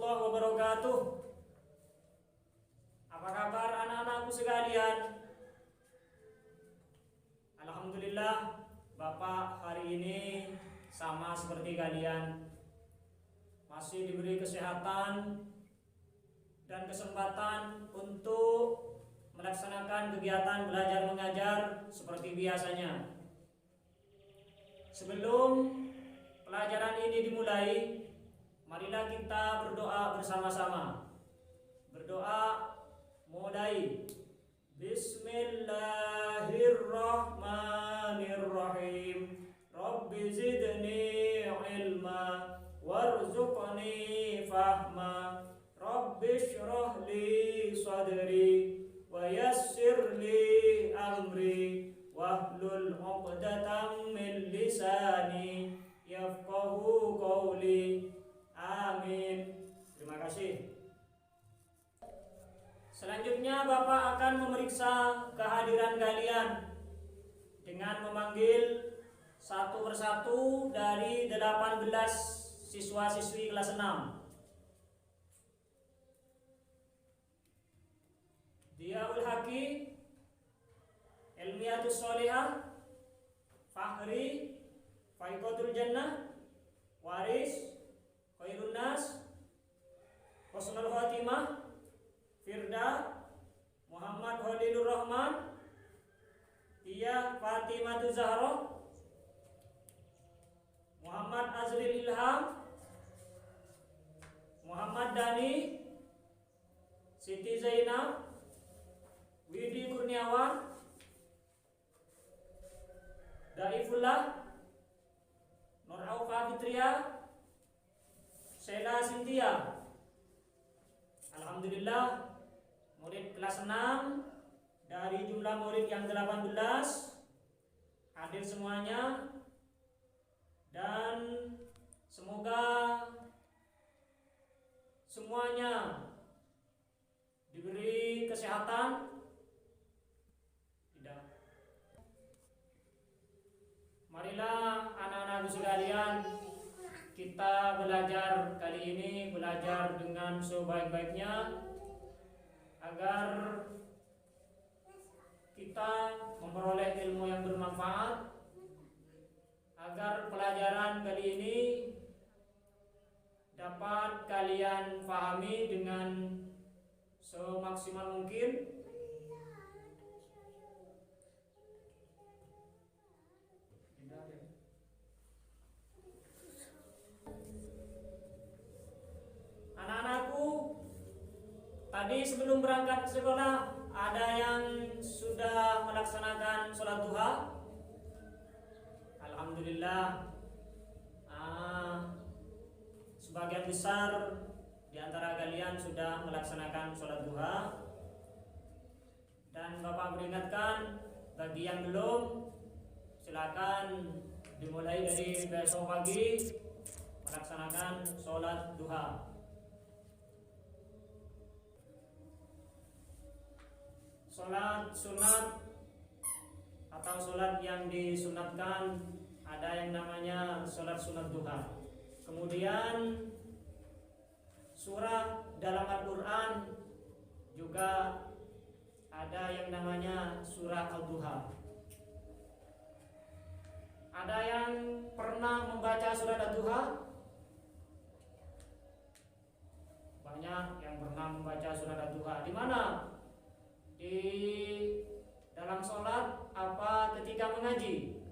warahmatullahi wabarakatuh. Apa kabar anak-anakku sekalian? Alhamdulillah, Bapak hari ini sama seperti kalian, masih diberi kesehatan dan kesempatan untuk melaksanakan kegiatan belajar mengajar seperti biasanya. Sebelum pelajaran ini dimulai, marilah kita berdoa bersama-sama. Berdoa mulai. Bismillahirrahmanirrahim. Rabbi zidni ilma warzuqni fahma. Rabbi shrah li sadri wa yassir li amri wahlul 'uqdatam min lisani yafqahu qawli. Amin. Terima kasih. Selanjutnya Bapak akan memeriksa kehadiran kalian dengan memanggil satu persatu dari 18 siswa-siswi kelas 6. Diaul Haqi, Ilmiyatus Sholihah, Fahri, Faiqatul Jannah, Waris, Khairun Nas, Husnul Khatimah, Firda, Muhammad Khalilur Rahman, Tia Fatimah Zahra, Muhammad Azril Ilham, Muhammad Dani, Siti Zainab, Widi Kurniawan, Daifullah, Nur Aufa Fitria, Sheila Cynthia. Alhamdulillah, murid kelas 6 dari jumlah murid yang 18 hadir semuanya, dan semoga semuanya diberi kesehatan. Tidak. Marilah anak-anakku sekalian, kita belajar kali ini, belajar dengan sebaik-baiknya agar kita memperoleh ilmu yang bermanfaat, agar pelajaran kali ini dapat kalian pahami dengan semaksimal mungkin. Anak-anakku, tadi sebelum berangkat ke sekolah ada yang sudah melaksanakan sholat duha? Alhamdulillah, sebagian besar di antara kalian sudah melaksanakan sholat duha. Dan Bapak peringatkan, bagi yang belum, silakan dimulai dari besok pagi melaksanakan sholat duha. Sholat sunat atau sholat yang disunatkan ada yang namanya sholat sunat duha. Kemudian surah dalam Al-Quran juga ada yang namanya surah Al-Duha. Ada yang pernah membaca surah Al-Duha? Banyak yang pernah membaca surah Al-Duha. Di mana? Di dalam sholat apa ketika mengaji?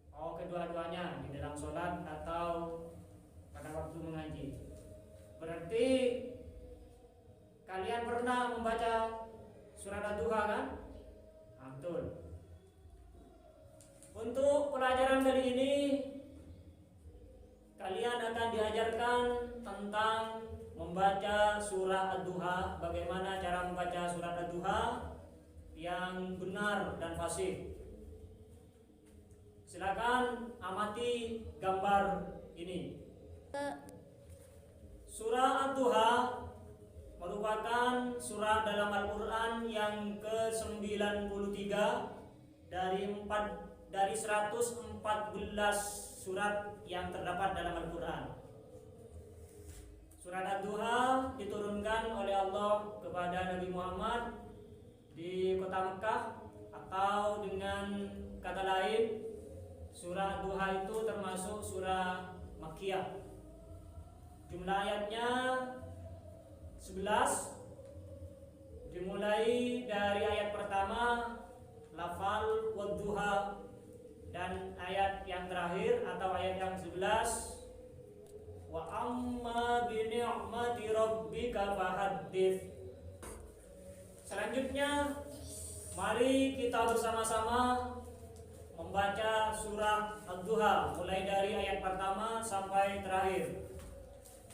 Oh, kedua-duanya, di dalam sholat atau pada waktu mengaji. Berarti kalian pernah membaca surat Ad-Duha kan? Betul. Untuk pelajaran kali ini kalian akan diajarkan tentang membaca surah Ad-Duha, bagaimana cara membaca surat Ad-Duha yang benar dan fasih. Silakan amati gambar ini. Surah Ad-Duha merupakan surah dalam Al-Quran yang ke-93 dari 114 surat yang terdapat dalam Al-Quran. Surat Ad-Duha diturunkan oleh Allah kepada Nabi Muhammad di kota Mekah, atau dengan kata lain surah Ad-Duha itu termasuk surah Makkiyah. Jumlah ayatnya 11, dimulai dari ayat pertama lafal wadduha, dan ayat yang terakhir atau ayat yang 11 wa amma bi ni'mati rabbika fahaddits. Selanjutnya mari kita bersama-sama membaca surah Ad-Duha mulai dari ayat pertama sampai terakhir.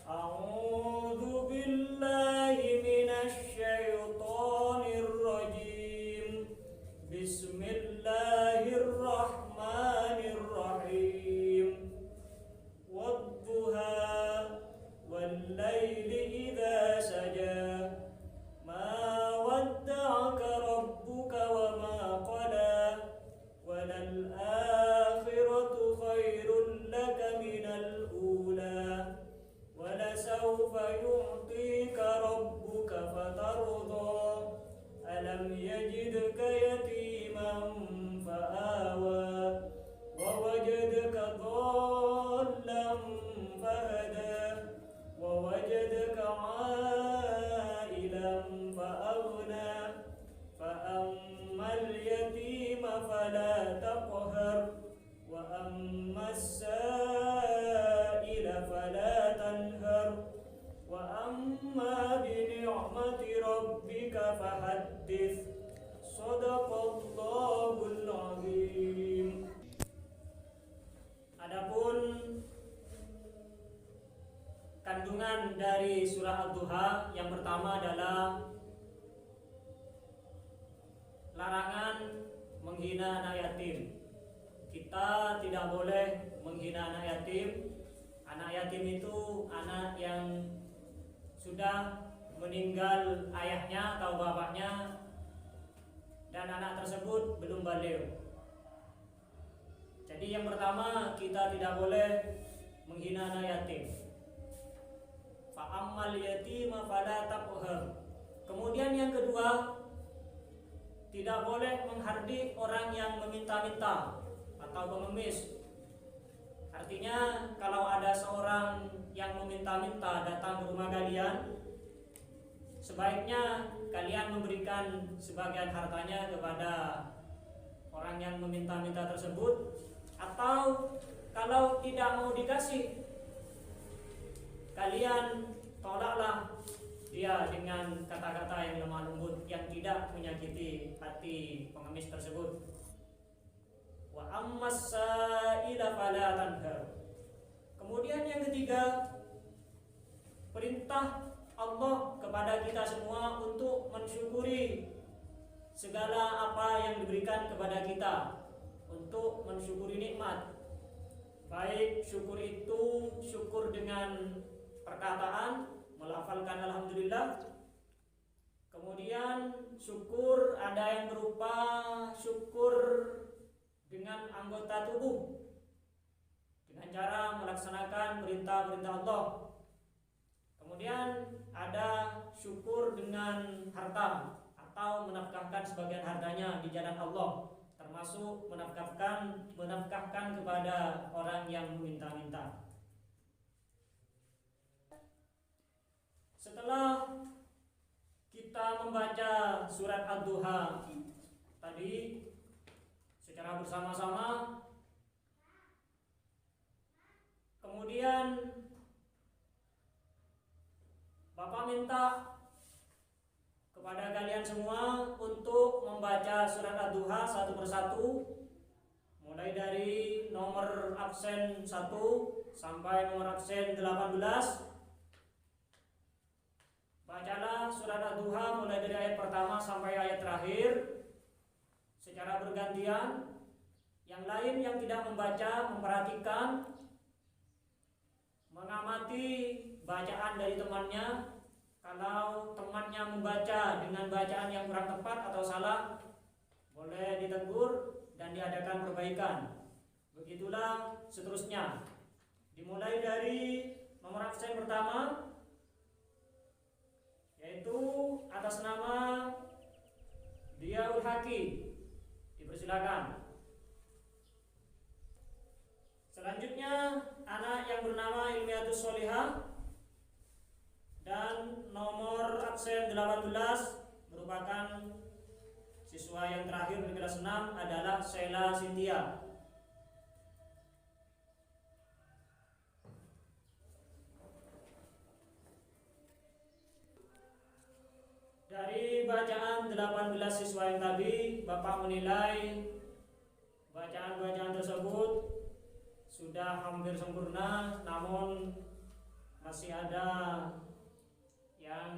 A'udzu billahi minasy syaithanir rajim. Bismillahirrahmanirrahim. Wadduha wal laili idza saja. Ma wadda'aka rabbuka wa ma qala. Walal akhiratu khairul laka minal ula. Walasawfa yu'tika rabbuka fatarda. Alam yajidka yatiman fa'awa. Wa wajadaka dhallan fahada. Wa wajadaka 'ailan fa'aghna. Fa'ammal yatima fala taqhar. Wa ammas sa'ila fala tanhar. Wa amma bi ni'mati rabbika fahaddits. Shadaqallahul azim. Adapun kandungan dari surah Ad-Duha yang pertama adalah larangan menghina anak yatim. Kita tidak boleh menghina anak yatim. Anak yatim itu anak yang sudah meninggal ayahnya atau bapaknya, dan anak tersebut belum baligh. Jadi yang pertama, kita tidak boleh menghina anak yatim. Fa'ammal yatima fala taqhar. Kemudian yang kedua, tidak boleh menghardik orang yang meminta-minta atau pengemis. Artinya kalau ada seorang yang meminta-minta datang ke rumah kalian, sebaiknya kalian memberikan sebagian hartanya kepada orang yang meminta-minta tersebut. Atau kalau tidak mau dikasih, kalian tolaklah dia dengan kata-kata yang lemah lembut yang tidak menyakiti hati pengemis tersebut. Wa ammas sa'ila fala tanhar. Kemudian yang ketiga, perintah Allah kepada kita semua untuk mensyukuri segala apa yang diberikan kepada kita, untuk mensyukuri nikmat. Baik syukur itu syukur dengan perkataan, melafalkan alhamdulillah. Kemudian syukur ada yang berupa syukur dengan anggota tubuh, dengan cara melaksanakan perintah-perintah Allah. Kemudian ada syukur dengan harta atau menafkahkan sebagian hartanya di jalan Allah, termasuk menafkahkan kepada orang yang meminta-minta. Setelah kita membaca surat Ad-Duha tadi secara bersama-sama, kemudian Bapak minta kepada kalian semua untuk membaca surat Ad-Duha satu persatu, mulai dari nomor absen 1 sampai nomor absen 18. Bacalah surat Ad-Duha mulai dari ayat pertama sampai ayat terakhir secara bergantian. Yang lain yang tidak membaca memperhatikan, mengamati bacaan dari temannya. Kalau temannya membaca dengan bacaan yang kurang tepat atau salah, boleh ditegur dan diadakan perbaikan. Begitulah seterusnya. Dimulai dari nomor absen pertama atas nama Diyaul Haqi. Dipersilakan. Selanjutnya anak yang bernama Ilmiatus Sholihah dan nomor absen 18 merupakan siswa yang terakhir di kelas 6 adalah Sheila Cynthia. Dari bacaan 18 siswa yang tadi, Bapak menilai bacaan-bacaan tersebut sudah hampir sempurna, namun masih ada yang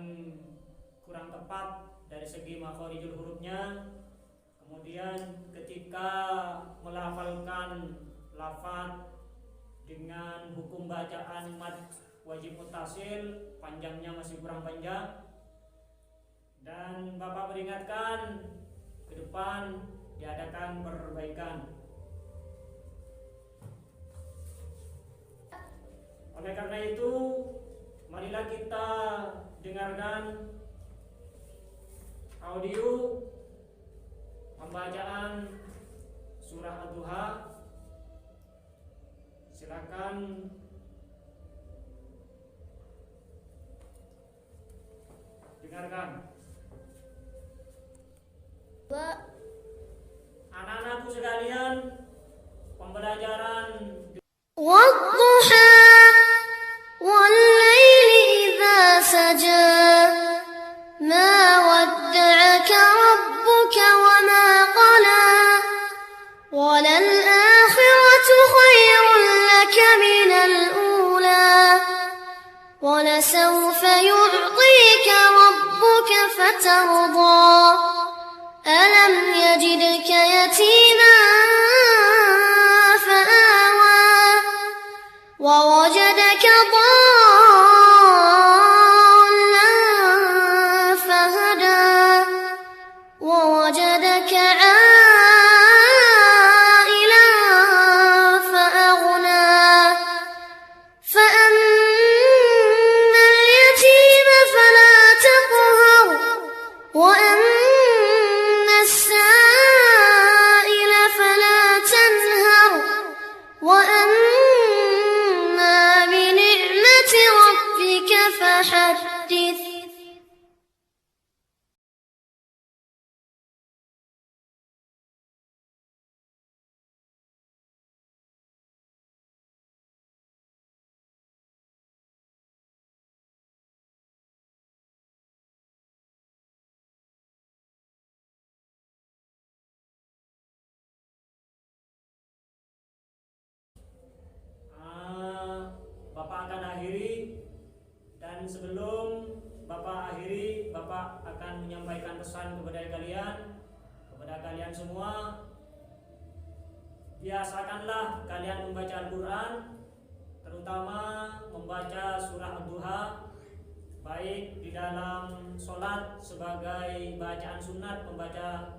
kurang tepat dari segi makhorijul hurufnya. Kemudian ketika melafalkan lafaz dengan hukum bacaan mad wajib muttasil, panjangnya masih kurang panjang. Dan Bapak peringatkan ke depan diadakan perbaikan. Oleh karena itu, marilah kita dengarkan audio pembacaan surah Ad-Duha. Silakan dengarkan. Anak-anakku sekalian, pembelajaran والضحى والليل إذا سجى ما ودعك ربك وما قلى وللآخرة خير لك من الأولى ولسوف يعطيك ربك فترضى ألم يجدك يتيما فآوى ووجدك ضالا فهدى ووجدك عائلا فأغنى فأما اليتيم فلا تقهر وأما السائل فلا تنهر وأما بنعمة ربك فحدث. Bapak akan akhiri, dan sebelum Bapak akhiri, Bapak akan menyampaikan pesan kepada kalian semua. Biasakanlah kalian membaca Al-Quran, terutama membaca surah Ad-Duha, baik di dalam sholat sebagai bacaan sunat membaca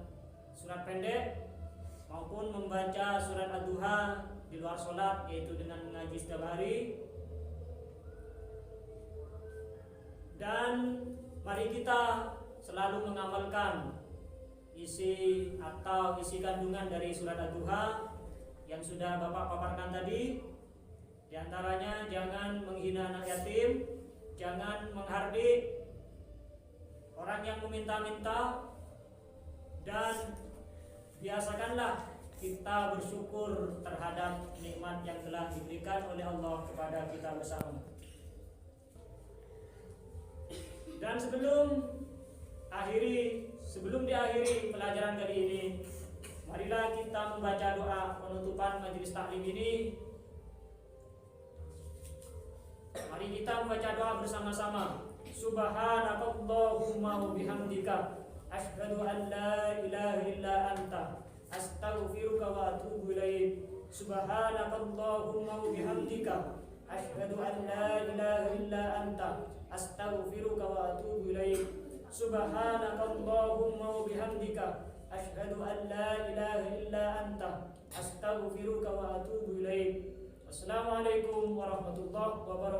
surat pendek, maupun membaca surat Ad-Duha di luar sholat, yaitu dengan mengaji setiap hari. Dan mari kita selalu mengamalkan isi kandungan dari surat Ad-Duha yang sudah Bapak paparkan tadi. Di antaranya jangan menghina anak yatim, jangan menghardik orang yang meminta-minta, dan biasakanlah kita bersyukur terhadap nikmat yang telah diberikan oleh Allah kepada kita bersama. Dan sebelum diakhiri pelajaran kali ini, marilah kita membaca doa penutupan majelis taklim ini. Mari kita membaca doa bersama-sama. Subhanakallahumma wa bihamdika asyhadu an la ilaha illa anta astaghfiruka wa atubu ilaik. Subhanakallahumma wa bihamdika asyhadu an la ilaha illa anta astaghfiruka wa atubu ilaik. Subhanakallahumma wa bihamdika asyhadu an la ilaha illa anta astaghfiruka wa atubu ilaik. Wassalamualaikum warahmatullahi wabarakatuh.